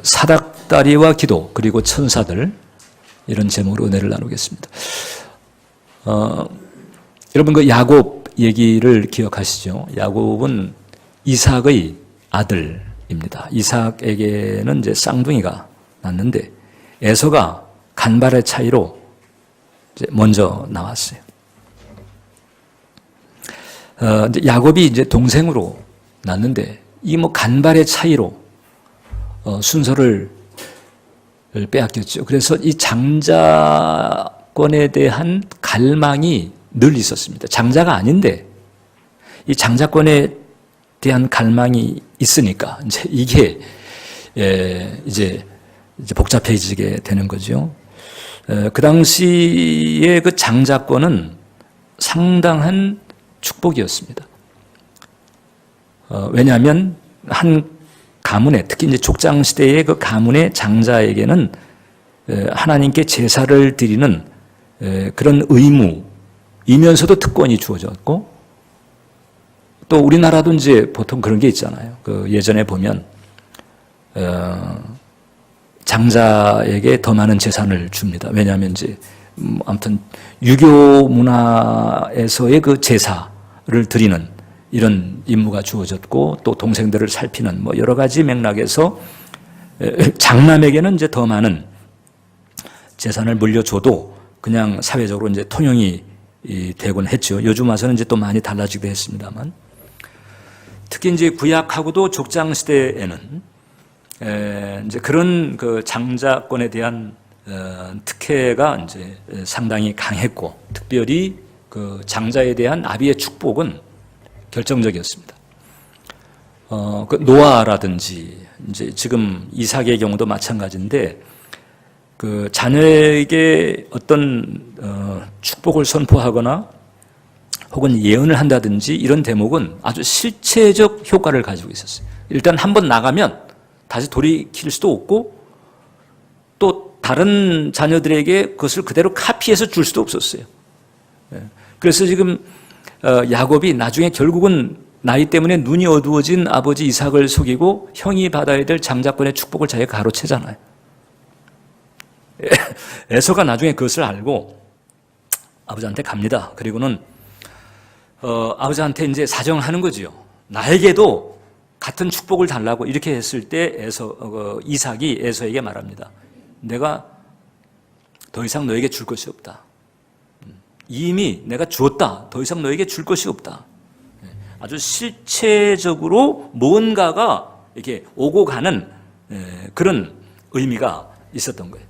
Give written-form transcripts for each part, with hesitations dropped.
사닥다리와 기도 그리고 천사들, 이런 제목으로 은혜를 나누겠습니다. 여러분 그 야곱 얘기를 기억하시죠? 야곱은 이삭의 아들입니다. 이삭에게는 이제 쌍둥이가 났는데 에서가 간발의 차이로 이제 먼저 나왔어요. 이제 야곱이 이제 동생으로 났는데 이 뭐 간발의 차이로 순서를 빼앗겼죠. 그래서 이 장자권에 대한 갈망이 늘 있었습니다. 장자가 아닌데 이 장자권에 대한 갈망이 있으니까 이제 이게 이제 복잡해지게 되는 거죠. 그 당시에 그 장자권은 상당한 축복이었습니다. 왜냐하면 한 가문에, 특히 이제 족장 시대의 그 가문의 장자에게는 하나님께 제사를 드리는 그런 의무이면서도 특권이 주어졌고, 또 우리나라도 이제 보통 그런 게 있잖아요. 그 예전에 보면 장자에게 더 많은 재산을 줍니다. 왜냐하면 이제 아무튼 유교 문화에서의 그 제사를 드리는 이런 임무가 주어졌고, 또 동생들을 살피는 뭐 여러 가지 맥락에서 장남에게는 이제 더 많은 재산을 물려줘도 그냥 사회적으로 이제 통용이 되곤 했죠. 요즘 와서는 이제 또 많이 달라지기도 했습니다만, 특히 이제 구약하고도 족장 시대에는 이제 그런 그 장자권에 대한 특혜가 이제 상당히 강했고, 특별히 그 장자에 대한 아비의 축복은 결정적이었습니다. 그 노아라든지 이제 지금 이삭의 경우도 마찬가지인데, 그 자녀에게 어떤 축복을 선포하거나 혹은 예언을 한다든지 이런 대목은 아주 실체적 효과를 가지고 있었어요. 일단 한번 나가면 다시 돌이킬 수도 없고, 또 다른 자녀들에게 그것을 그대로 카피해서 줄 수도 없었어요. 그래서 지금 야곱이 나중에 결국은 나이 때문에 눈이 어두워진 아버지 이삭을 속이고 형이 받아야 될 장자권의 축복을 자기가 가로채잖아요. 에서가 나중에 그것을 알고 아버지한테 갑니다. 그리고는 아버지한테 이제 사정하는 거지요. 나에게도 같은 축복을 달라고 이렇게 했을 때 이삭이 에서에게 말합니다. 내가 더 이상 너에게 줄 것이 없다. 이미 내가 주었다. 더 이상 너에게 줄 것이 없다. 아주 실체적으로 뭔가가 이렇게 오고 가는 그런 의미가 있었던 거예요.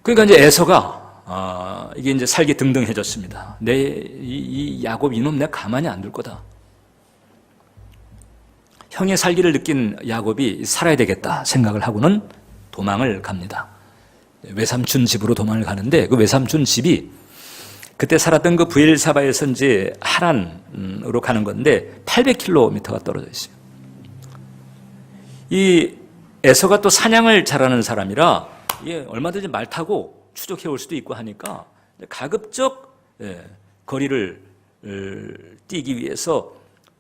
그러니까 이제 에서가 이게 이제 살기 등등해졌습니다. 이 야곱 이놈 내가 가만히 안 둘 거다. 형의 살기를 느낀 야곱이 살아야 되겠다 생각을 하고는 도망을 갑니다. 외삼촌 집으로 도망을 가는데, 그 외삼촌 집이 그때 살았던 그 브엘사바에서 이제 하란으로 가는 건데 800km가 떨어져 있어요. 이 에서가 또 사냥을 잘하는 사람이라 얼마든지 말 타고 추적해 올 수도 있고 하니까 가급적 거리를 뛰기 위해서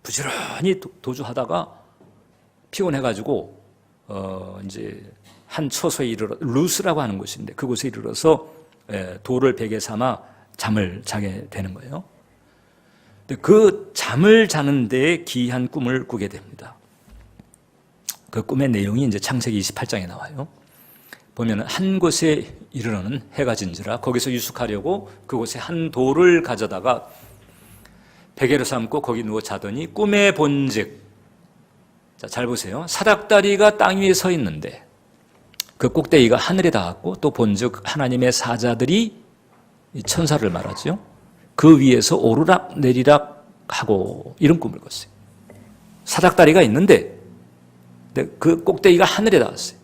부지런히 도주하다가 피곤해가지고 이제 한 처소에 이르러 루스라고 하는 곳인데 그곳에 이르러서 돌을 베개 삼아 잠을 자게 되는 거예요. 근데 그 잠을 자는 데에 기이한 꿈을 꾸게 됩니다. 그 꿈의 내용이 이제 창세기 28장에 나와요. 보면 한 곳에 이르러는 해가 진지라 거기서 유숙하려고 그곳에 한 돌을 가져다가 베개로 삼고 거기 누워 자더니 꿈에 본즉, 자, 잘 보세요. 사닥다리가 땅 위에 서 있는데 그 꼭대기가 하늘에 닿았고 또 본즉 하나님의 사자들이 천사를 말하죠. 그 위에서 오르락 내리락 하고 이런 꿈을 꿨어요. 사닥다리가 있는데 그 꼭대기가 하늘에 닿았어요.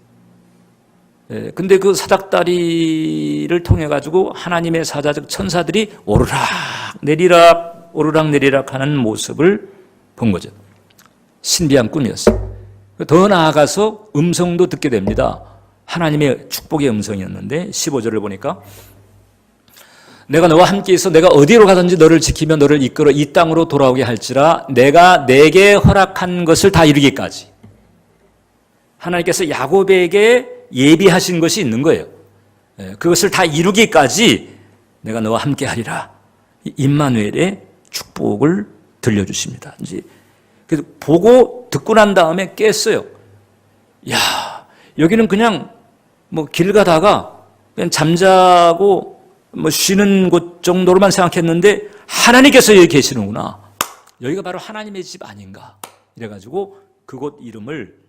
근데 그 사닥다리를 통해 가지고 하나님의 사자 즉 천사들이 오르락 내리락 하는 모습을 본 거죠. 신비한 꿈이었어요. 더 나아가서 음성도 듣게 됩니다. 하나님의 축복의 음성이었는데 15절을 보니까 내가 너와 함께 있어 내가 어디로 가든지 너를 지키며 너를 이끌어 이 땅으로 돌아오게 할지라 내가 내게 허락한 것을 다 이루기까지 하나님께서 야곱에게 예비하신 것이 있는 거예요. 그것을 다 이루기까지 내가 너와 함께 하리라. 임마누엘의 축복을 들려주십니다. 이제 그래서 보고 듣고 난 다음에 깼어요. 야, 여기는 그냥 뭐 길 가다가 그냥 잠자고 뭐 쉬는 곳 정도로만 생각했는데 하나님께서 여기 계시는구나. 여기가 바로 하나님의 집 아닌가. 이래가지고 그곳 이름을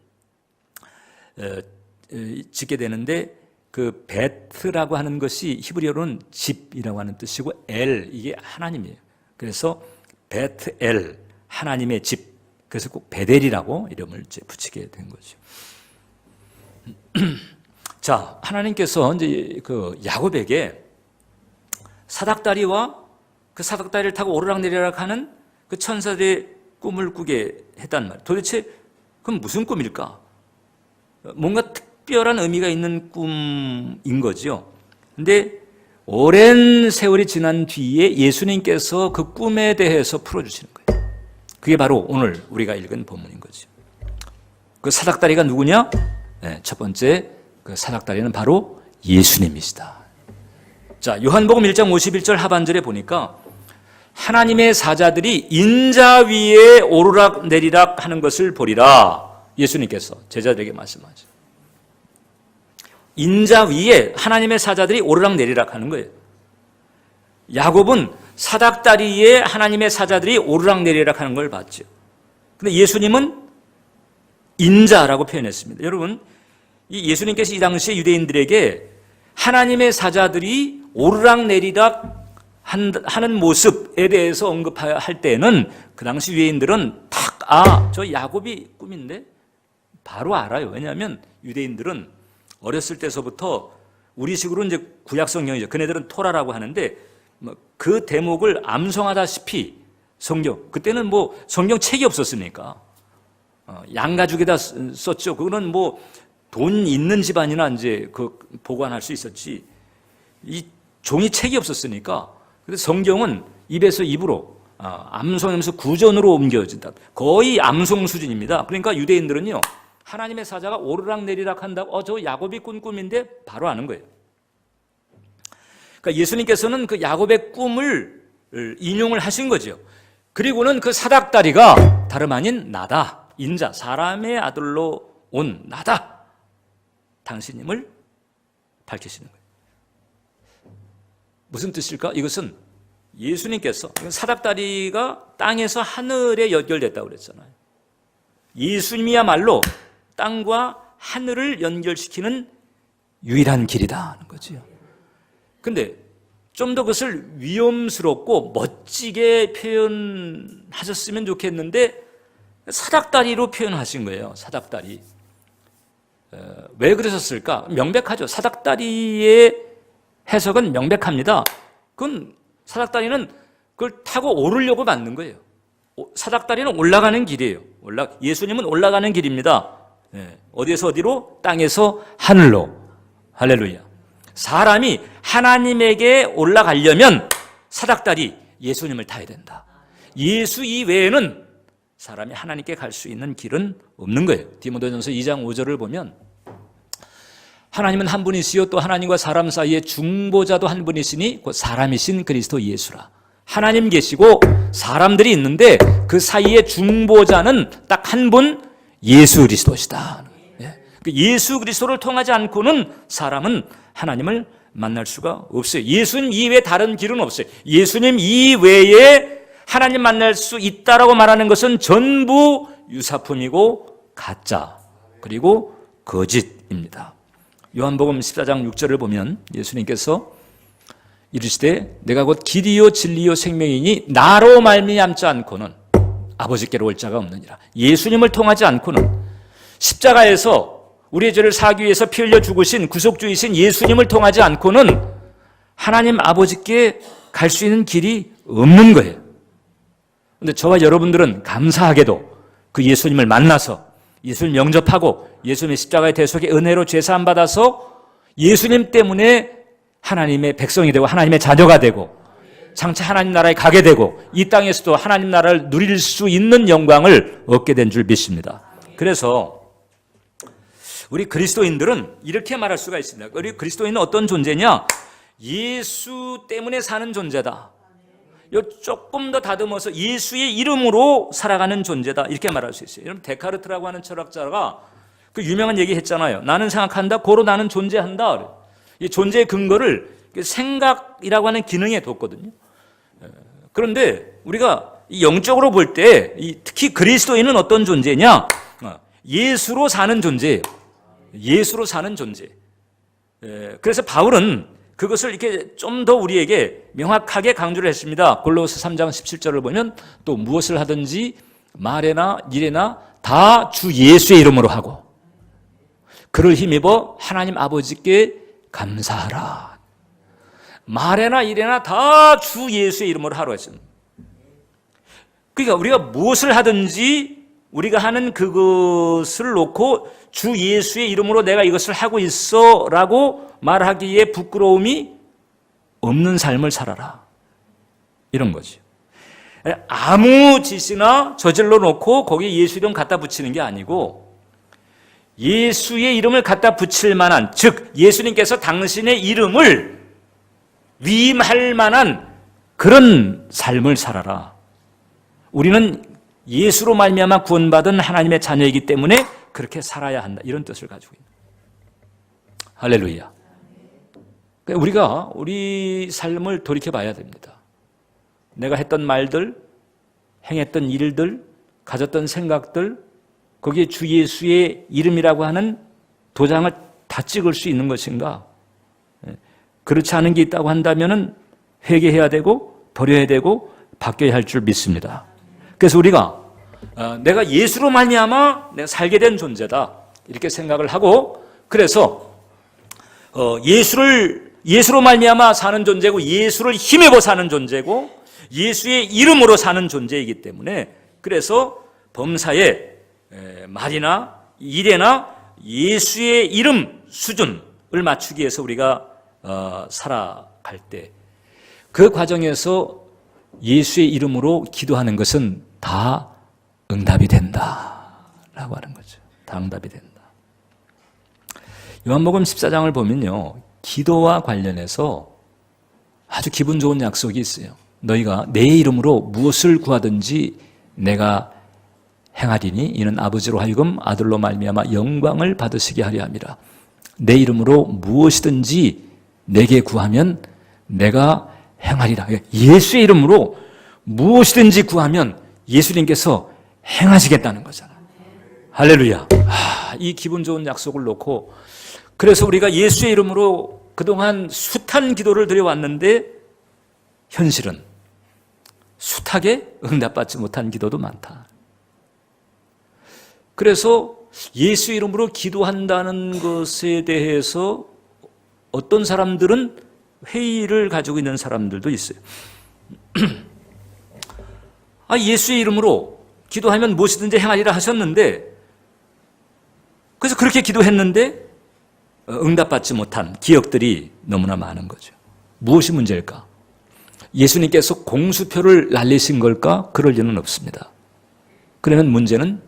짓게 되는데 그 베트라고 하는 것이 히브리어로는 집이라고 하는 뜻이고 엘 이게 하나님이에요. 그래서 베트엘 하나님의 집. 그래서 꼭 베델이라고 이름을 이제 붙이게 된 거죠. 자, 하나님께서 이제 그 야곱에게 사닥다리와 그 사닥다리를 타고 오르락내리락 하는 그 천사들의 꿈을 꾸게 했단 말이에요. 도대체 그건 무슨 꿈일까? 뭔가 특별한 의미가 있는 꿈인 거죠. 근데 오랜 세월이 지난 뒤에 예수님께서 그 꿈에 대해서 풀어주시는 거예요. 그게 바로 오늘 우리가 읽은 본문인 거죠. 그 사닥다리가 누구냐? 네, 첫 번째 그 사닥다리는 바로 예수님이시다. 자, 요한복음 1장 51절 하반절에 보니까 하나님의 사자들이 인자 위에 오르락 내리락 하는 것을 보리라. 예수님께서 제자들에게 말씀하죠. 인자 위에 하나님의 사자들이 오르락 내리락 하는 거예요. 야곱은 사닥다리에 하나님의 사자들이 오르락 내리락 하는 걸 봤죠. 근데 예수님은 인자라고 표현했습니다. 여러분, 이 예수님께서 이 당시에 유대인들에게 하나님의 사자들이 오르락 내리락 하는 모습에 대해서 언급할 때는 그 당시 유대인들은 딱 저 야곱이 꿈인데 바로 알아요. 왜냐하면 유대인들은 어렸을 때서부터 우리식으로 이제 구약 성경이죠. 그네들은 토라라고 하는데 그 대목을 암송하다시피 성경 그때는 뭐 성경 책이 없었으니까 양가죽에다 썼죠. 그거는 뭐 돈 있는 집안이나 이제 그 보관할 수 있었지. 이 종이 책이 없었으니까. 그래서 성경은 입에서 입으로 암송하면서 구전으로 옮겨진다. 거의 암송 수준입니다. 그러니까 유대인들은요. 하나님의 사자가 오르락 내리락 한다고 저 야곱이 꾼 꿈인데 바로 아는 거예요. 그러니까 예수님께서는 그 야곱의 꿈을 인용을 하신 거죠. 그리고는 그 사닥다리가 다름 아닌 나다. 인자, 사람의 아들로 온 나다. 당신임을 밝히시는 거예요. 무슨 뜻일까? 이것은 예수님께서 사닥다리가 땅에서 하늘에 연결됐다고 그랬잖아요. 예수님이야말로 땅과 하늘을 연결시키는 유일한 길이다 하는 거죠. 근데 좀 더 그것을 위험스럽고 멋지게 표현하셨으면 좋겠는데 사닥다리로 표현하신 거예요. 사닥다리. 왜 그러셨을까? 명백하죠. 사닥다리의 해석은 명백합니다. 그건 사닥다리는 그걸 타고 오르려고 만든 거예요. 사닥다리는 올라가는 길이에요. 예수님은 올라가는 길입니다. 어디에서 어디로? 땅에서 하늘로. 할렐루야. 사람이 하나님에게 올라가려면 사닥다리 예수님을 타야 된다. 예수 이외에는 사람이 하나님께 갈 수 있는 길은 없는 거예요. 디모데전서 2장 5절을 보면 하나님은 한 분이시요 또 하나님과 사람 사이에 중보자도 한 분이시니 곧 사람이신 그리스도 예수라. 하나님 계시고 사람들이 있는데 그 사이에 중보자는 딱 한 분 예수 그리스도시다. 예수 그리스도를 통하지 않고는 사람은 하나님을 만날 수가 없어요. 예수님 이외에 다른 길은 없어요. 예수님 이외에 하나님 만날 수 있다라고 말하는 것은 전부 유사품이고 가짜 그리고 거짓입니다. 요한복음 14장 6절을 보면 예수님께서 이르시되 내가 곧 길이요 진리요 생명이니 나로 말미암지 않고는 아버지께로 올 자가 없느니라. 예수님을 통하지 않고는 십자가에서 우리의 죄를 사하기 위해서 피 흘려 죽으신 구속주이신 예수님을 통하지 않고는 하나님 아버지께 갈 수 있는 길이 없는 거예요. 그런데 저와 여러분들은 감사하게도 그 예수님을 만나서 예수를 영접하고 예수님의 십자가의 대속의 은혜로 죄사함 받아서 예수님 때문에 하나님의 백성이 되고 하나님의 자녀가 되고 장차 하나님 나라에 가게 되고 이 땅에서도 하나님 나라를 누릴 수 있는 영광을 얻게 된 줄 믿습니다. 그래서 우리 그리스도인들은 이렇게 말할 수가 있습니다. 우리 그리스도인은 어떤 존재냐? 예수 때문에 사는 존재다. 조금 더 다듬어서 예수의 이름으로 살아가는 존재다. 이렇게 말할 수 있어요. 여러분, 데카르트라고 하는 철학자가 그 유명한 얘기 했잖아요. 나는 생각한다, 고로 나는 존재한다. 이 존재의 근거를 생각이라고 하는 기능에 뒀거든요. 그런데 우리가 영적으로 볼 때 특히 그리스도인은 어떤 존재냐? 예수로 사는 존재예요. 예수로 사는 존재. 그래서 바울은 그것을 이렇게 좀 더 우리에게 명확하게 강조를 했습니다. 골로새 3장 17절을 보면 또 무엇을 하든지 말에나 일에나 다 주 예수의 이름으로 하고 그를 힘입어 하나님 아버지께 감사하라. 말에나 일에나 다 주 예수의 이름으로 하라고 했습니다. 그러니까 우리가 무엇을 하든지 우리가 하는 그것을 놓고 주 예수의 이름으로 내가 이것을 하고 있어 라고 말하기에 부끄러움이 없는 삶을 살아라. 이런 거죠. 아무 짓이나 저질러 놓고 거기에 예수 이름 갖다 붙이는 게 아니고 예수의 이름을 갖다 붙일 만한, 즉 예수님께서 당신의 이름을 위임할 만한 그런 삶을 살아라. 우리는 예수로 말미암아 구원받은 하나님의 자녀이기 때문에 그렇게 살아야 한다. 이런 뜻을 가지고 있는. 할렐루야. 우리가 우리 삶을 돌이켜봐야 됩니다. 내가 했던 말들, 행했던 일들, 가졌던 생각들, 거기에 주 예수의 이름이라고 하는 도장을 다 찍을 수 있는 것인가? 그렇지 않은 게 있다고 한다면 회개해야 되고 버려야 되고 바뀌어야 할 줄 믿습니다. 그래서 우리가 내가 예수로 말미암아 내가 살게 된 존재다 이렇게 생각을 하고, 그래서 예수로 말미암아 사는 존재고 예수를 힘입어 사는 존재고 예수의 이름으로 사는 존재이기 때문에, 그래서 범사에 말이나 일에나 예수의 이름 수준을 맞추기 위해서 우리가 살아갈 때 그 과정에서 예수의 이름으로 기도하는 것은 다 응답이 된다라고 하는 거죠. 다 응답이 된다. 요한복음 14장을 보면요, 기도와 관련해서 아주 기분 좋은 약속이 있어요. 너희가 내 이름으로 무엇을 구하든지 내가 행하리니 이는 아버지로 하여금 아들로 말미암아 영광을 받으시게 하려 함이라. 내 이름으로 무엇이든지 내게 구하면 내가 행하리라. 예수의 이름으로 무엇이든지 구하면 예수님께서 행하시겠다는 거잖아요. 할렐루야. 이 기분 좋은 약속을 놓고, 그래서 우리가 예수의 이름으로 그동안 숱한 기도를 드려왔는데 현실은 숱하게 응답받지 못한 기도도 많다. 그래서 예수 이름으로 기도한다는 것에 대해서 어떤 사람들은 회의를 가지고 있는 사람들도 있어요. 예수의 이름으로 기도하면 무엇이든지 행하리라 하셨는데, 그래서 그렇게 기도했는데 응답받지 못한 기억들이 너무나 많은 거죠. 무엇이 문제일까? 예수님께서 공수표를 날리신 걸까? 그럴 리는 없습니다. 그러면 문제는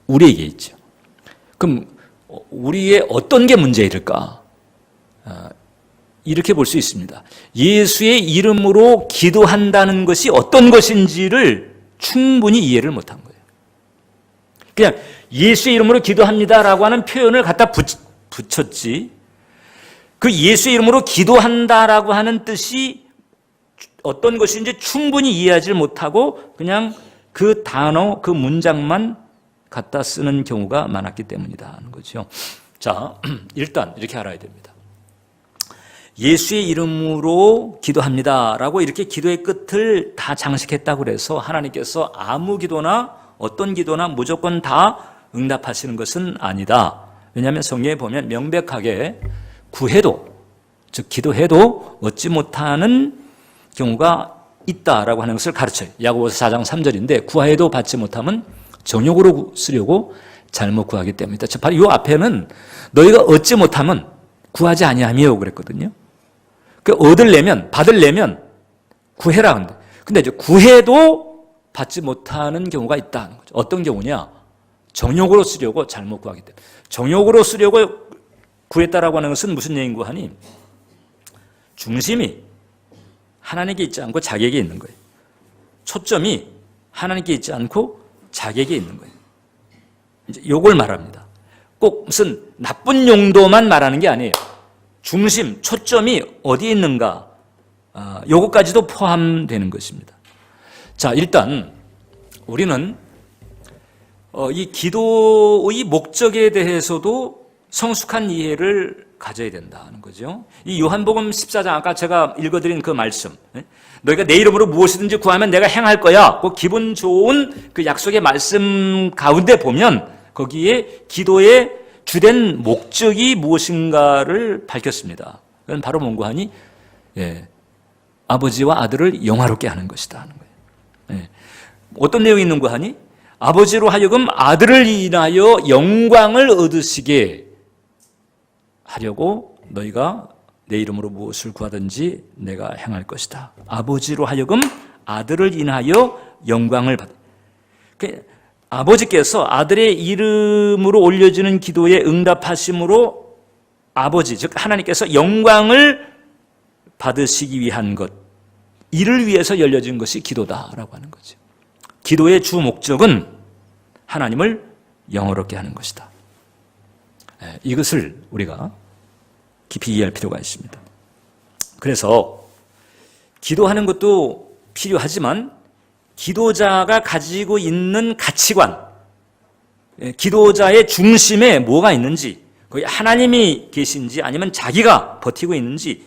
우리에게 있죠. 그럼 우리의 어떤 게 문제일까? 이렇게 볼 수 있습니다. 예수의 이름으로 기도한다는 것이 어떤 것인지를 충분히 이해를 못한 거예요. 그냥 예수의 이름으로 기도합니다라고 하는 표현을 갖다 붙였지, 그 예수의 이름으로 기도한다라고 하는 뜻이 어떤 것인지 충분히 이해하지 못하고 그냥 그 단어, 그 문장만 갖다 쓰는 경우가 많았기 때문이다 하는 거죠. 자, 일단 이렇게 알아야 됩니다. 예수의 이름으로 기도합니다라고 이렇게 기도의 끝을 다 장식했다고 그래서 하나님께서 아무 기도나 어떤 기도나 무조건 다 응답하시는 것은 아니다. 왜냐하면 성경에 보면 명백하게 구해도, 즉 기도해도 얻지 못하는 경우가 있다라고 하는 것을 가르쳐요. 야고보서 4장 3절인데 구하여도 받지 못하면 정욕으로 쓰려고 잘못 구하기 때문이다. 바로 이 앞에는 너희가 얻지 못하면 구하지 아니하며 그랬거든요. 그 얻으려면, 받으려면 구해라. 근데 이제 구해도 받지 못하는 경우가 있다는 거죠. 어떤 경우냐? 정욕으로 쓰려고 잘못 구하기 때문에. 정욕으로 쓰려고 구했다라고 하는 것은 무슨 얘기인고 하니 중심이 하나님께 있지 않고 자기에게 있는 거예요. 초점이 하나님께 있지 않고 자기에게 있는 거예요. 이제 요걸 말합니다. 꼭 무슨 나쁜 용도만 말하는 게 아니에요. 중심, 초점이 어디에 있는가, 요것까지도 포함되는 것입니다. 자, 일단 우리는 이 기도의 목적에 대해서도 성숙한 이해를 가져야 된다는 거죠. 이 요한복음 14장 아까 제가 읽어드린 그 말씀, 너희가 내 이름으로 무엇이든지 구하면 내가 행할 거야, 그 기분 좋은 그 약속의 말씀 가운데 보면 거기에 기도의 주된 목적이 무엇인가를 밝혔습니다. 그건 바로 뭔고 하니 아버지와 아들을 영화롭게 하는 것이다 하는 거예요. 어떤 내용이 있는가 하니 아버지로 하여금 아들을 인하여 영광을 얻으시게 하려고 너희가 내 이름으로 무엇을 구하든지 내가 행할 것이다. 아버지로 하여금 아들을 인하여 영광을 받. 아버지께서 아들의 이름으로 올려지는 기도에 응답하심으로 아버지, 즉 하나님께서 영광을 받으시기 위한 것, 이를 위해서 열려진 것이 기도다라고 하는 거죠. 기도의 주 목적은 하나님을 영화롭게 하는 것이다. 이것을 우리가 깊이 이해할 필요가 있습니다. 그래서 기도하는 것도 필요하지만 기도자가 가지고 있는 가치관, 기도자의 중심에 뭐가 있는지, 거기 하나님이 계신지 아니면 자기가 버티고 있는지,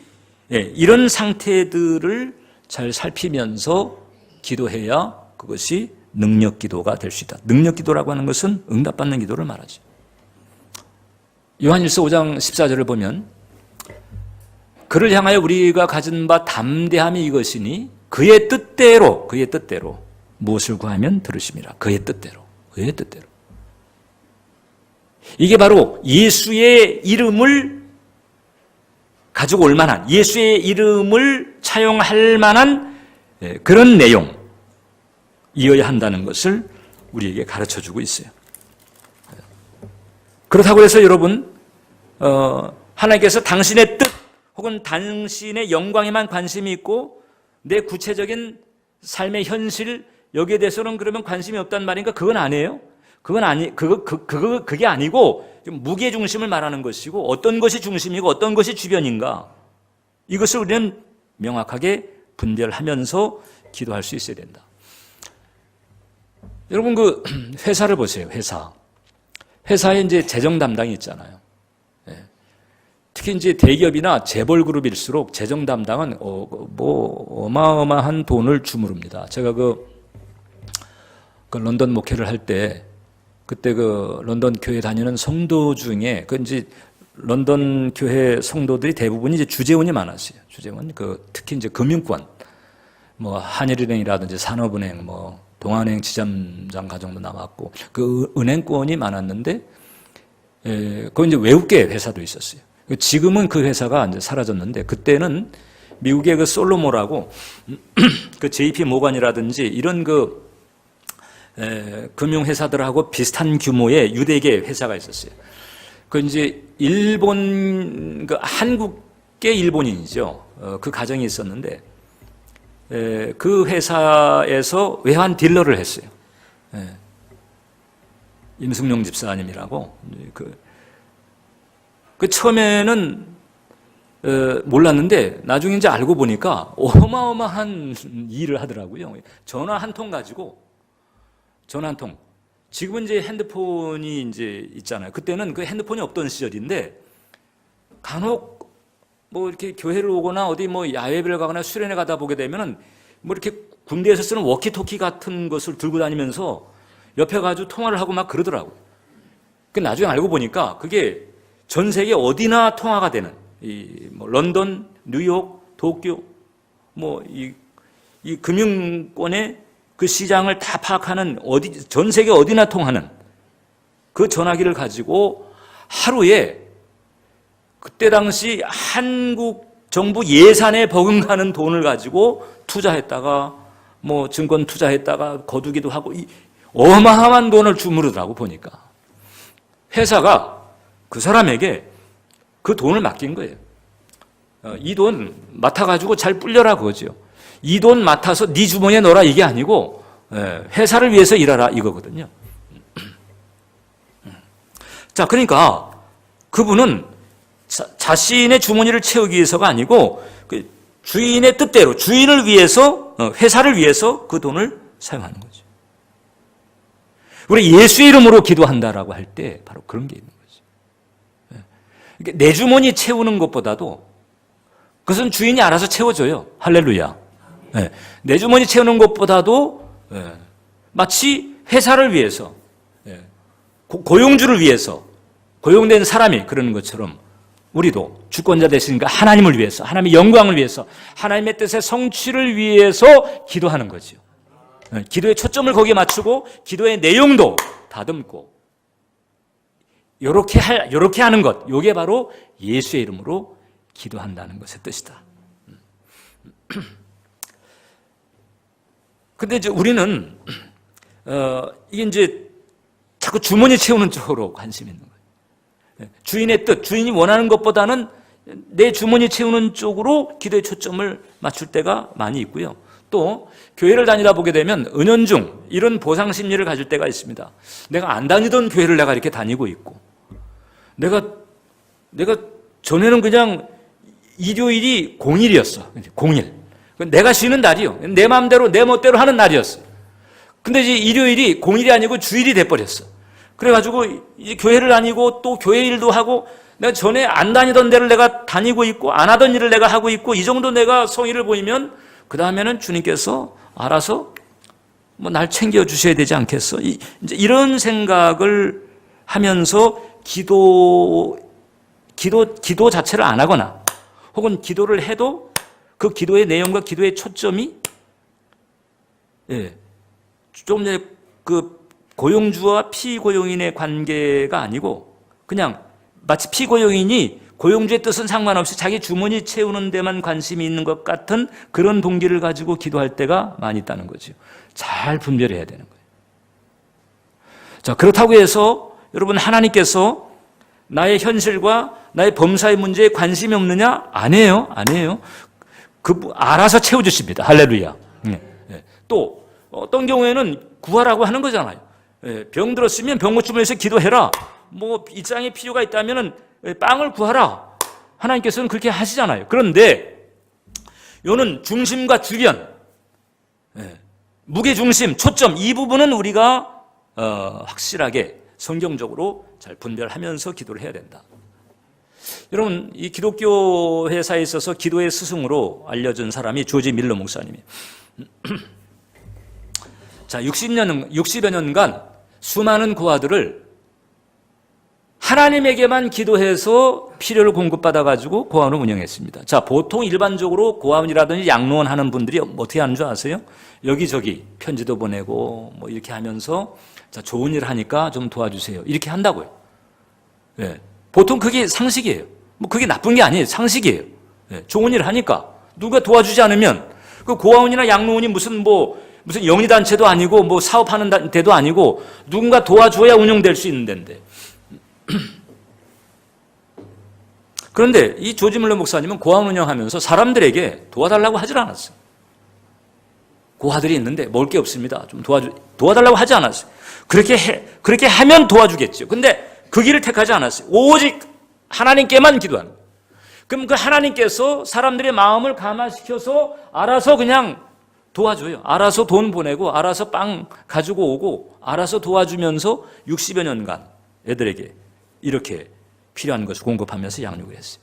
이런 상태들을 잘 살피면서 기도해야 그것이 능력 기도가 될 수 있다. 능력 기도라고 하는 것은 응답받는 기도를 말하죠. 요한일서 5장 14절을 보면 그를 향하여 우리가 가진 바 담대함이 이것이니 그의 뜻대로 무엇을 구하면 들으심이라. 그의 뜻대로. 이게 바로 예수의 이름을 가지고 올 만한, 예수의 이름을 차용할 만한 그런 내용이어야 한다는 것을 우리에게 가르쳐주고 있어요. 그렇다고 해서 여러분, 하나님께서 당신의 뜻 혹은 당신의 영광에만 관심이 있고 내 구체적인 삶의 현실, 여기에 대해서는 그러면 관심이 없단 말인가? 그건 아니에요. 그게 아니고 무게 중심을 말하는 것이고 어떤 것이 중심이고 어떤 것이 주변인가? 이것을 우리는 명확하게 분별하면서 기도할 수 있어야 된다. 여러분 그 회사를 보세요. 회사에 이제 재정 담당이 있잖아요. 특히 이제 대기업이나 재벌 그룹일수록 재정 담당은 어마어마한 돈을 주무릅니다. 제가 그 런던 목회를 할 때 그때 그 런던 교회 다니는 성도 중에 그 이제 런던 교회 성도들이 대부분이 이제 주재원이 많았어요. 주재원 특히 이제 금융권 뭐 한일은행이라든지 산업은행 뭐 동아은행 지점장 가정도 나왔고 그 은행권이 많았는데 그 이제 외국계 회사도 있었어요. 지금은 그 회사가 이제 사라졌는데 그때는 미국의 그 솔로몬하고 그 JP 모건이라든지 이런 그 금융회사들하고 비슷한 규모의 유대계 회사가 있었어요. 그 이제 일본, 한국계 일본인이죠. 그 가정이 있었는데, 그 회사에서 외환 딜러를 했어요. 임승용 집사님이라고. 그 처음에는 몰랐는데 나중에 이제 알고 보니까 어마어마한 일을 하더라고요. 전화 한 통 가지고 전화 한 통. 지금은 이제 핸드폰이 이제 있잖아요. 그때는 그 핸드폰이 없던 시절인데 간혹 뭐 이렇게 교회를 오거나 어디 뭐 야외를 가거나 수련회 가다 보게 되면은 뭐 이렇게 군대에서 쓰는 워키토키 같은 것을 들고 다니면서 옆에 가지고 통화를 하고 막 그러더라고요. 그 나중에 알고 보니까 그게 전 세계 어디나 통화가 되는 뭐 런던, 뉴욕, 도쿄 뭐 이 금융권의 그 시장을 다 파악하는 전 세계 어디나 통하는 그 전화기를 가지고 하루에 그때 당시 한국 정부 예산에 버금가는 돈을 가지고 투자했다가 뭐 증권 투자했다가 거두기도 하고 어마어마한 돈을 주무르더라고 보니까 회사가 그 사람에게 그 돈을 맡긴 거예요. 이 돈 맡아가지고 잘 불려라 그거죠. 이 돈 맡아서 네 주머니에 넣어라 이게 아니고 회사를 위해서 일하라 이거거든요. 자, 그러니까 그분은 자신의 주머니를 채우기 위해서가 아니고 그 주인의 뜻대로 주인을 위해서 회사를 위해서 그 돈을 사용하는 거죠. 우리 예수의 이름으로 기도한다라고 할 때 바로 그런 게 있는 거죠. 내 주머니 채우는 것보다도 그것은 주인이 알아서 채워줘요. 할렐루야. 내 주머니 채우는 것보다도 마치 회사를 위해서 고용주를 위해서 고용된 사람이 그러는 것처럼 우리도 주권자 되시니까 하나님을 위해서 하나님의 영광을 위해서 하나님의 뜻의 성취를 위해서 기도하는 거죠. 기도의 초점을 거기에 맞추고 기도의 내용도 다듬고 요렇게 하는 것, 요게 바로 예수의 이름으로 기도한다는 것의 뜻이다. 근데 이제 우리는 이게 이제 자꾸 주머니 채우는 쪽으로 관심이 있는 거예요. 주인의 뜻, 주인이 원하는 것보다는 내 주머니 채우는 쪽으로 기도의 초점을 맞출 때가 많이 있고요. 또 교회를 다니다 보게 되면 은연중 이런 보상 심리를 가질 때가 있습니다. 내가 안 다니던 교회를 내가 이렇게 다니고 있고 내가 전에는 그냥 일요일이 공일이었어. 공일. 내가 쉬는 날이요. 내 마음대로 내 멋대로 하는 날이었어. 근데 이제 일요일이 공일이 아니고 주일이 돼버렸어. 그래가지고 이제 교회를 다니고 또 교회 일도 하고 내가 전에 안 다니던 데를 내가 다니고 있고 안 하던 일을 내가 하고 있고 이 정도 내가 성의를 보이면 그 다음에는 주님께서 알아서 뭐 날 챙겨 주셔야 되지 않겠어? 이제 이런 생각을 하면서 기도 자체를 안 하거나 혹은 기도를 해도 그 기도의 내용과 기도의 초점이 좀 전에 그 고용주와 피고용인의 관계가 아니고 그냥 마치 피고용인이 고용주의 뜻은 상관없이 자기 주머니 채우는 데만 관심이 있는 것 같은 그런 동기를 가지고 기도할 때가 많이 있다는 거죠. 잘 분별해야 되는 거예요. 자, 그렇다고 해서 여러분 하나님께서 나의 현실과 나의 범사의 문제에 관심이 없느냐? 아니에요. 알아서 채워주십니다. 할렐루야. 또 어떤 경우에는 구하라고 하는 거잖아요. 병 들었으면 병 고침을 위해서 기도해라. 뭐 일상의 필요가 있다면 빵을 구하라. 하나님께서는 그렇게 하시잖아요. 그런데 요는 중심과 주변, 무게중심, 초점 이 부분은 우리가 확실하게 성경적으로 잘 분별하면서 기도를 해야 된다. 여러분, 이 기독교 회사에 있어서 기도의 스승으로 알려진 사람이 조지 밀러 목사님이에요. 자, 60여 년간 수많은 고아들을 하나님에게만 기도해서 필요를 공급받아가지고 고아원을 운영했습니다. 자, 보통 일반적으로 고아원이라든지 양로원 하는 분들이 어떻게 하는 줄 아세요? 여기저기 편지도 보내고 뭐 이렇게 하면서 자, 좋은 일 하니까 좀 도와주세요. 이렇게 한다고요. 보통 그게 상식이에요. 뭐 그게 나쁜 게 아니에요. 상식이에요. 좋은 일 하니까 누가 도와주지 않으면 그 고아원이나 양로원이 무슨 영리단체도 아니고 뭐 사업하는 데도 아니고 누군가 도와줘야 운영될 수 있는 데인데. 그런데 이 조지 물러 목사님은 고아원 운영하면서 사람들에게 도와달라고 하질 않았어요. 고아들이 있는데 먹을 게 없습니다. 좀 도와달라고 하지 않았어요. 그렇게 하면 도와주겠죠. 근데 그 길을 택하지 않았어요. 오직 하나님께만 기도하는 거예요. 그럼 그 하나님께서 사람들의 마음을 감화시켜서 알아서 그냥 도와줘요. 알아서 돈 보내고 알아서 빵 가지고 오고 알아서 도와주면서 60여 년간 애들에게 이렇게 필요한 것을 공급하면서 양육을 했어요.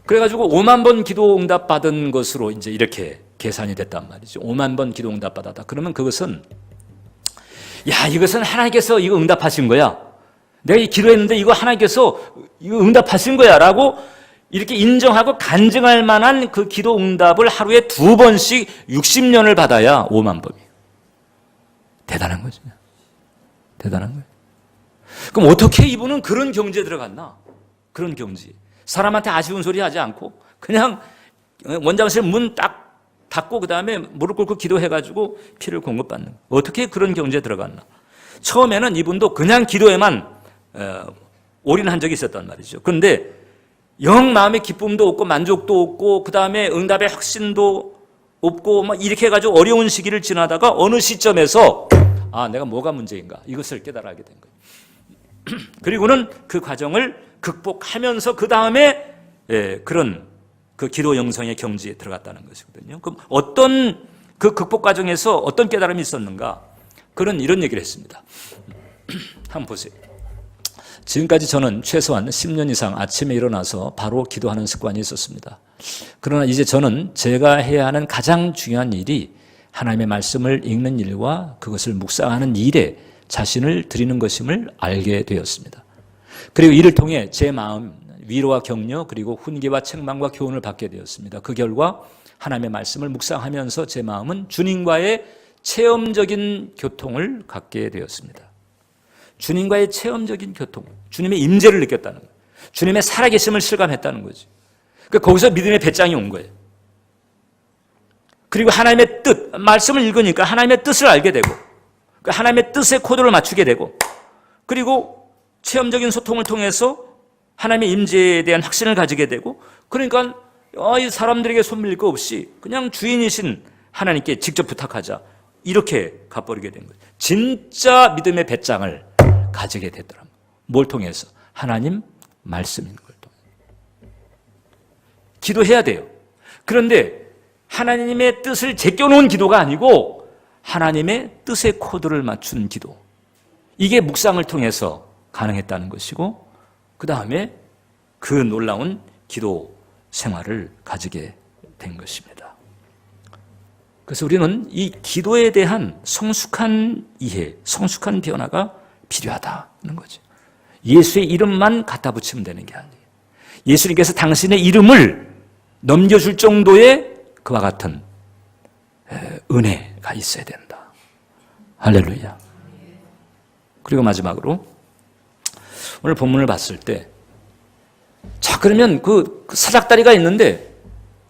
그래가지고 5만 번 기도 응답 받은 것으로 이제 이렇게 계산이 됐단 말이죠. 5만 번 기도 응답 받았다. 그러면 그것은 이것은 하나님께서 이거 응답하신 거야. 내가 기도했는데 이거 하나님께서 이거 응답하신 거야 라고 이렇게 인정하고 간증할 만한 그 기도 응답을 하루에 2번씩 60년을 받아야 5만 번이에요. 대단한 거죠. 대단한 거예요. 그럼 어떻게 이분은 그런 경지에 들어갔나? 그런 경지. 사람한테 아쉬운 소리 하지 않고 그냥 원장실 문 딱 닫고 그다음에 무릎 꿇고 기도해가지고 피를 공급받는 거예요. 어떻게 그런 경지에 들어갔나? 처음에는 이분도 그냥 기도에만 올인한 적이 있었단 말이죠. 그런데 영 마음의 기쁨도 없고 만족도 없고 그 다음에 응답의 확신도 없고 막 이렇게 해가지고 어려운 시기를 지나다가 어느 시점에서 내가 뭐가 문제인가 이것을 깨달아게 된 거예요. 그리고는 그 과정을 극복하면서 그 다음에 그런 그 기도 영성의 경지에 들어갔다는 것이거든요. 그럼 어떤 그 극복 과정에서 어떤 깨달음이 있었는가? 그런 이런 얘기를 했습니다. 한번 보세요. 지금까지 저는 최소한 10년 이상 아침에 일어나서 바로 기도하는 습관이 있었습니다. 그러나 이제 저는 제가 해야 하는 가장 중요한 일이 하나님의 말씀을 읽는 일과 그것을 묵상하는 일에 자신을 드리는 것임을 알게 되었습니다. 그리고 이를 통해 제 마음 위로와 격려 그리고 훈계와 책망과 교훈을 받게 되었습니다. 그 결과 하나님의 말씀을 묵상하면서 제 마음은 주님과의 체험적인 교통을 갖게 되었습니다. 주님과의 체험적인 교통, 주님의 임재를 느꼈다는 거예요. 주님의 살아계심을 실감했다는 거죠. 그러니까 거기서 믿음의 배짱이 온 거예요. 그리고 하나님의 뜻, 말씀을 읽으니까 하나님의 뜻을 알게 되고 하나님의 뜻에 코드를 맞추게 되고 그리고 체험적인 소통을 통해서 하나님의 임재에 대한 확신을 가지게 되고 그러니까 이 사람들에게 손밀릴 거 없이 그냥 주인이신 하나님께 직접 부탁하자 이렇게 가버리게 된 거예요. 진짜 믿음의 배짱을 가지게 되더랍니다. 뭘 통해서? 하나님 말씀인 걸 통해서. 기도해야 돼요. 그런데 하나님의 뜻을 제껴놓은 기도가 아니고 하나님의 뜻의 코드를 맞춘 기도. 이게 묵상을 통해서 가능했다는 것이고 그 다음에 그 놀라운 기도 생활을 가지게 된 것입니다. 그래서 우리는 이 기도에 대한 성숙한 이해, 성숙한 변화가 필요하다는 거죠. 예수의 이름만 갖다 붙이면 되는 게 아니에요. 예수님께서 당신의 이름을 넘겨줄 정도의 그와 같은 은혜가 있어야 된다. 할렐루야. 그리고 마지막으로 오늘 본문을 봤을 때 그러면 그 사닥다리가 있는데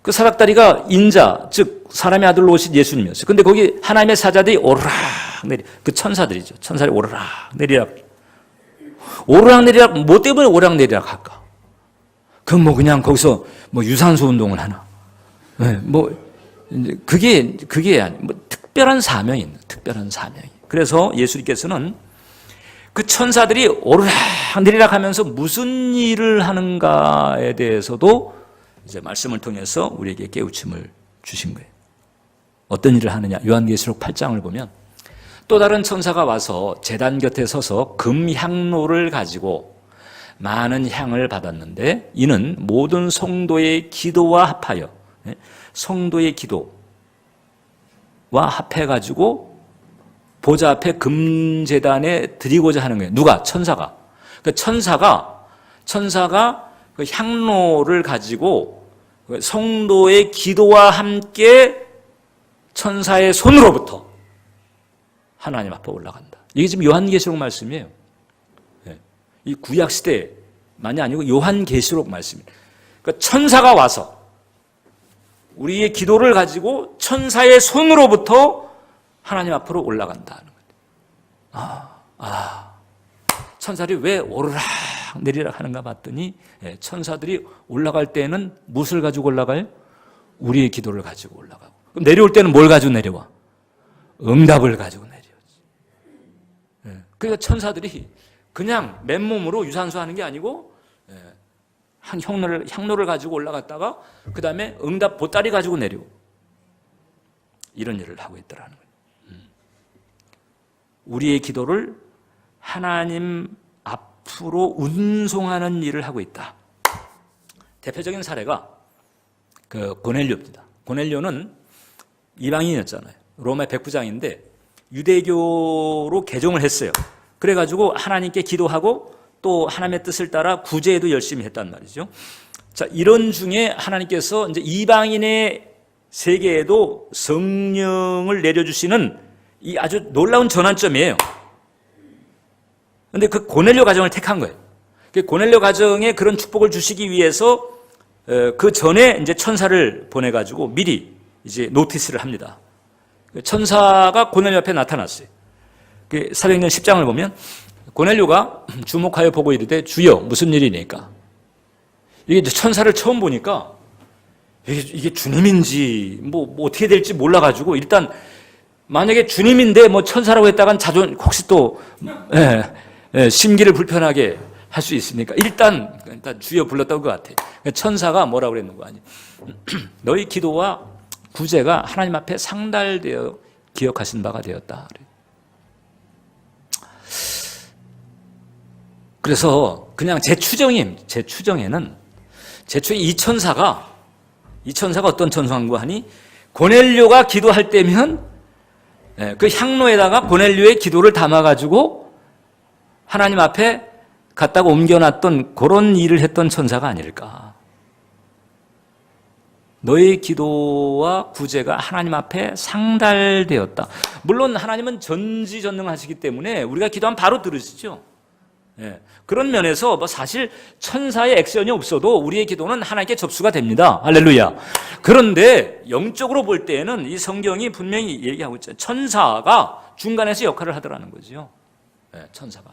그 사닥다리가 인자, 즉 사람의 아들로 오신 예수님이었어요. 근데 거기 하나님의 사자들이 오르락 내리, 그 천사들이죠. 천사들이 오르락 내리락. 오르락 내리락, 뭐 때문에 오르락 내리락 할까? 그럼 그냥 거기서 유산소 운동을 하나? 네, 그게 아니, 특별한 사명이 있는, 특별한 사명이. 그래서 예수님께서는 그 천사들이 오르락 내리락 하면서 무슨 일을 하는가에 대해서도 이제 말씀을 통해서 우리에게 깨우침을 주신 거예요. 어떤 일을 하느냐? 요한계시록 8장을 보면 또 다른 천사가 와서 제단 곁에 서서 금향로를 가지고 많은 향을 받았는데 이는 모든 성도의 기도와 합하여 성도의 기도와 합해가지고 보좌 앞에 금제단에 드리고자 하는 거예요. 누가? 천사가. 그 천사가 그 향로를 가지고 성도의 기도와 함께 천사의 손으로부터 하나님 앞에 올라간다. 이게 지금 요한계시록 말씀이에요. 이 구약시대만이 아니고 요한계시록 말씀이에요. 그러니까 천사가 와서 우리의 기도를 가지고 천사의 손으로부터 하나님 앞으로 올라간다는 거예요. 천사들이 왜 오르락 내리락 하는가 봤더니 천사들이 올라갈 때는 무엇을 가지고 올라가요? 우리의 기도를 가지고 올라가고. 그럼 내려올 때는 뭘 가지고 내려와? 응답을 가지고 내려오지. 그러니까 천사들이 그냥 맨몸으로 유산소 하는 게 아니고 한 향로를 가지고 올라갔다가 그 다음에 응답 보따리 가지고 내려오고 이런 일을 하고 있더라는 거예요. 우리의 기도를 하나님 앞으로 운송하는 일을 하고 있다. 대표적인 사례가 그 고넬료입니다. 고넬료는 이방인이었잖아요. 로마의 백부장인데 유대교로 개종을 했어요. 그래가지고 하나님께 기도하고 또 하나님의 뜻을 따라 구제에도 열심히 했단 말이죠. 자, 이런 중에 하나님께서 이제 이방인의 세계에도 성령을 내려주시는 이 아주 놀라운 전환점이에요. 그런데 그 고넬료 가정을 택한 거예요. 그 고넬료 가정에 그런 축복을 주시기 위해서 그 전에 이제 천사를 보내가지고 미리 이제 노티스를 합니다. 천사가 고넬료 앞에 나타났어요. 사도행전 10장을 보면 고넬료가 주목하여 보고 이르되 주여 무슨 일이니까. 이게 이제 천사를 처음 보니까 이게 주님인지 뭐 어떻게 될지 몰라가지고 일단 만약에 주님인데 뭐 천사라고 했다간 혹시 또 심기를 불편하게 할 수 있으니까 일단 주여 불렀다고 것 같아. 천사가 뭐라고 그랬는 거 아니야. 너희 기도와 구제가 하나님 앞에 상달되어 기억하신 바가 되었다. 그래서 그냥 제 추정에는 이 천사가 어떤 천사인가 하니 고넬료가 기도할 때면 그 향로에다가 고넬료의 기도를 담아가지고 하나님 앞에 갖다가 옮겨놨던 그런 일을 했던 천사가 아닐까. 너의 기도와 구제가 하나님 앞에 상달되었다. 물론 하나님은 전지전능하시기 때문에 우리가 기도하면 바로 들으시죠. 그런 면에서 뭐 사실 천사의 액션이 없어도 우리의 기도는 하나님께 접수가 됩니다. 할렐루야. 그런데 영적으로 볼 때에는 이 성경이 분명히 얘기하고 있잖아요. 천사가 중간에서 역할을 하더라는 거죠. 천사가.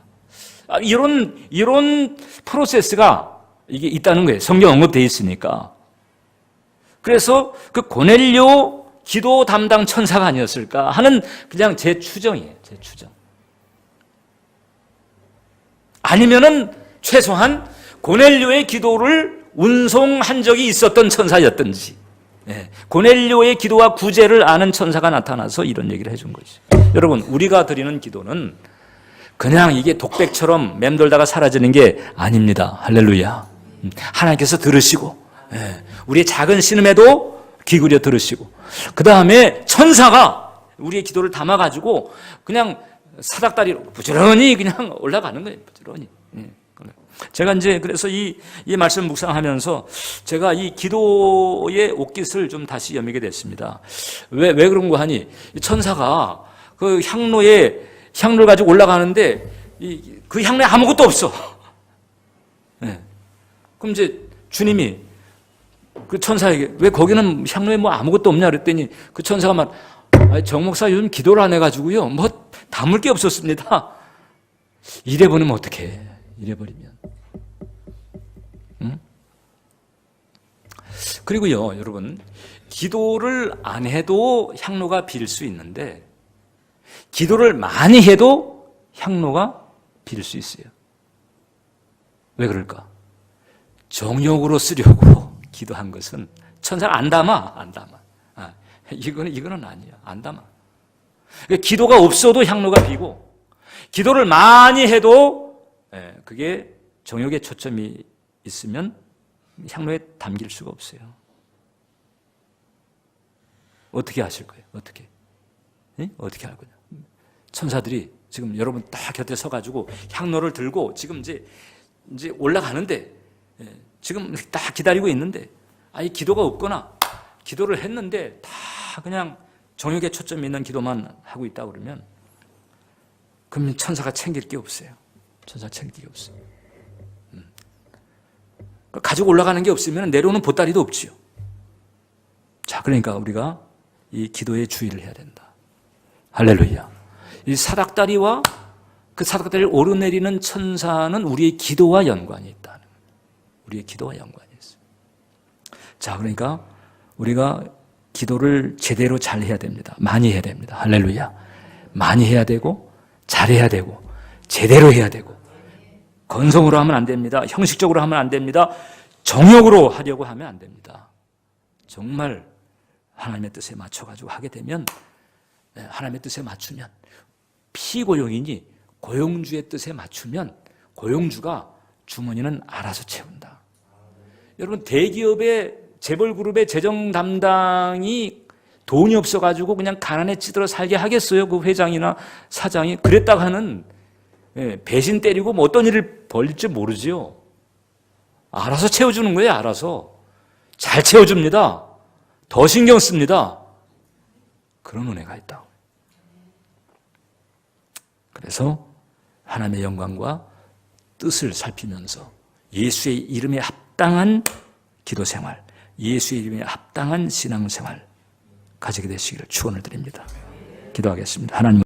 이런 프로세스가 이게 있다는 거예요. 성경 언급되어 있으니까. 그래서 그 고넬료 기도 담당 천사가 아니었을까 하는 그냥 제 추정이에요. 제 추정. 아니면은 최소한 고넬료의 기도를 운송한 적이 있었던 천사였든지, 고넬료의 기도와 구제를 아는 천사가 나타나서 이런 얘기를 해준 거죠. 여러분, 우리가 드리는 기도는 그냥 이게 독백처럼 맴돌다가 사라지는 게 아닙니다. 할렐루야. 하나님께서 들으시고, 우리의 작은 신음에도 귀 기울여 들으시고, 그 다음에 천사가 우리의 기도를 담아가지고 그냥 사닥다리로 부지런히 그냥 올라가는 거예요. 부지런히. 제가 이제 그래서 이 말씀 묵상하면서 제가 이 기도의 옷깃을 좀 다시 여미게 됐습니다. 왜 그런가 하니 천사가 그 향로를 가지고 올라가는데 그 향로에 아무것도 없어. 그럼 이제 주님이 그 천사에게 왜 거기는 향로에 뭐 아무것도 없냐 그랬더니 그 천사가 막 정 목사 요즘 기도를 안 해가지고요 뭐 담을 게 없었습니다. 이래버리면 어떡해. 이래버리면. 그리고요 여러분, 기도를 안 해도 향로가 빌 수 있는데 기도를 많이 해도 향로가 빌 수 있어요. 왜 그럴까? 정욕으로 쓰려고 기도한 것은 천사가 안 담아. 이거는 아니야. 안 담아. 기도가 없어도 향로가 비고, 기도를 많이 해도 그게 정욕에 초점이 있으면 향로에 담길 수가 없어요. 어떻게 하실 거예요? 어떻게 할 거냐? 천사들이 지금 여러분 딱 곁에 서가지고 향로를 들고 지금 이제 올라가는데, 지금 딱 기다리고 있는데, 아예 기도가 없거나 기도를 했는데 다 그냥 정욕에 초점이 있는 기도만 하고 있다 그러면, 그러면 천사가 챙길 게 없어요. 천사 챙길 게 없어요. 가지고 올라가는 게 없으면 내려오는 보따리도 없지요. 자, 그러니까 우리가 이 기도에 주의를 해야 된다. 할렐루야. 이 사닥다리와 그 사닥다리를 오르내리는 천사는 우리의 기도와 연관이 있다. 우리의 기도와 연관이 있어요. 자, 그러니까 우리가 기도를 제대로 잘 해야 됩니다. 많이 해야 됩니다. 할렐루야. 많이 해야 되고, 잘해야 되고, 제대로 해야 되고, 건성으로 하면 안 됩니다. 형식적으로 하면 안 됩니다. 정욕으로 하려고 하면 안 됩니다. 정말 하나님의 뜻에 맞춰가지고 하게 되면, 하나님의 뜻에 맞추면, 피고용이니 고용주의 뜻에 맞추면 고용주가 주머니는 알아서 채운다. 여러분, 대기업의 재벌그룹의 재정 담당이 돈이 없어가지고 그냥 가난에 찌들어 살게 하겠어요? 그 회장이나 사장이. 그랬다가 하는 배신 때리고 뭐 어떤 일을 벌릴지 모르지요. 알아서 채워주는 거예요. 알아서. 잘 채워줍니다. 더 신경 씁니다. 그런 은혜가 있다. 그래서 하나님의 영광과 뜻을 살피면서 예수의 이름에 합당한 기도생활, 예수의 이름에 합당한 신앙생활 가지게 되시기를 축원을 드립니다. 기도하겠습니다. 하나님.